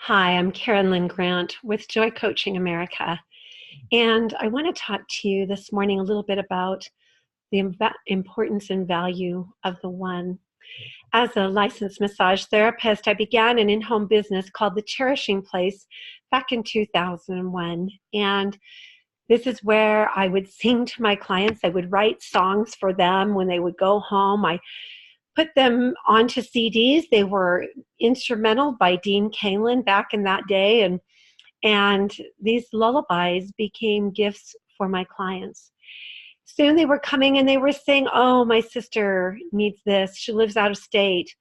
Hi, I'm Karyn Lynn Grant with Joy Coaching America, and I want to talk to you this morning a little bit about the importance and value of the one. As a licensed massage therapist, I began an in-home business called The Cherishing Place back in 2001, and this is where I would sing to my clients. I would write songs for them when they would go home. I put them onto CDs. They were instrumental by Dean Cain back in that day, and these lullabies became gifts for my clients. Soon they were coming and they were saying, "Oh, my sister needs this. She lives out of state.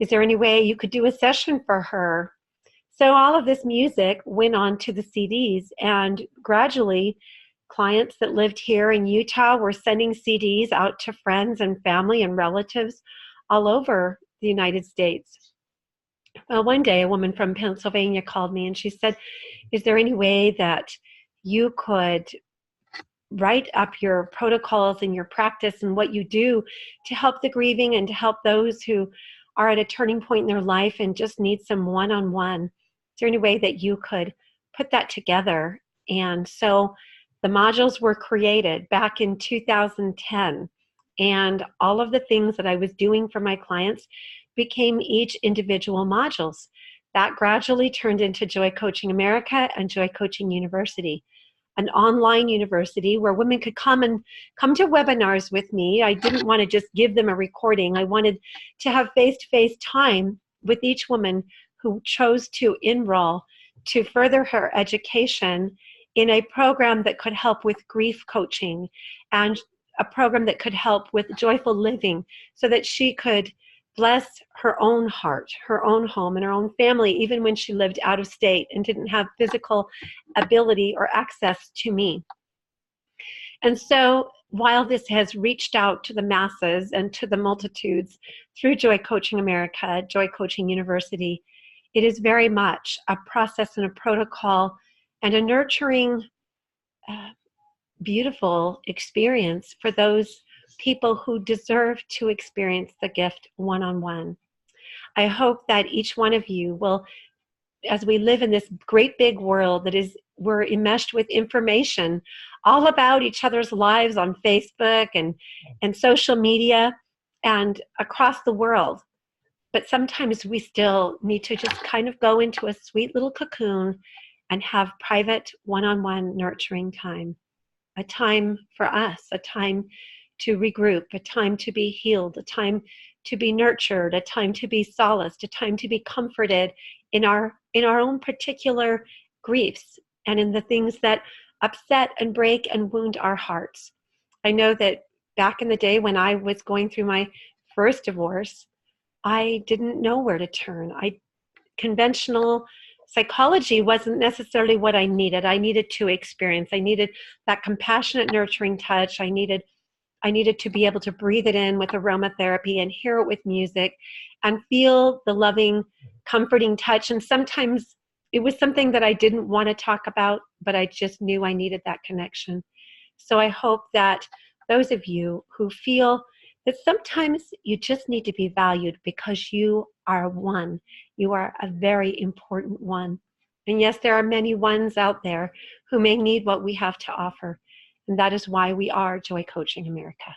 Is there any way you could do a session for her?" So all of this music went on to the CDs, and gradually clients that lived here in Utah were sending CDs out to friends and family and relatives all over the United States. Well, one day a woman from Pennsylvania called me and she said, "Is there any way that you could write up your protocols and your practice and what you do to help the grieving and to help those who are at a turning point in their life and just need some one-on-one? Is there any way that you could put that together?" And so the modules were created back in 2010, and all of the things that I was doing for my clients became each individual modules. That gradually turned into Joy Coaching America and Joy Coaching University, an online university where women could come to webinars with me. I didn't want to just give them a recording. I wanted to have face-to-face time with each woman who chose to enroll to further her education in a program that could help with grief coaching and a program that could help with joyful living so that she could bless her own heart, her own home, and her own family, even when she lived out of state and didn't have physical ability or access to me. And so while this has reached out to the masses and to the multitudes through Joy Coaching America, Joy Coaching University, it is very much a process and a protocol and a nurturing, beautiful experience for those people who deserve to experience the gift one-on-one. I hope that each one of you will, as we live in this great big world that is, we're enmeshed with information all about each other's lives on Facebook and social media and across the world. But sometimes we still need to just kind of go into a sweet little cocoon and have private one-on-one nurturing time. A time for us, a time to regroup, a time to be healed, a time to be nurtured, a time to be solaced, a time to be comforted in our own particular griefs and in the things that upset and break and wound our hearts. I know that back in the day when I was going through my first divorce, I didn't know where to turn. Conventional psychology wasn't necessarily what I needed. I needed to experience. I needed that compassionate, nurturing touch. I needed to be able to breathe it in with aromatherapy and hear it with music and feel the loving, comforting touch. And sometimes it was something that I didn't want to talk about, but I just knew I needed that connection. So I hope that those of you who feel that sometimes you just need to be valued because you are one. You are a very important one. And yes, there are many ones out there who may need what we have to offer. And that is why we are Joy Coaching America.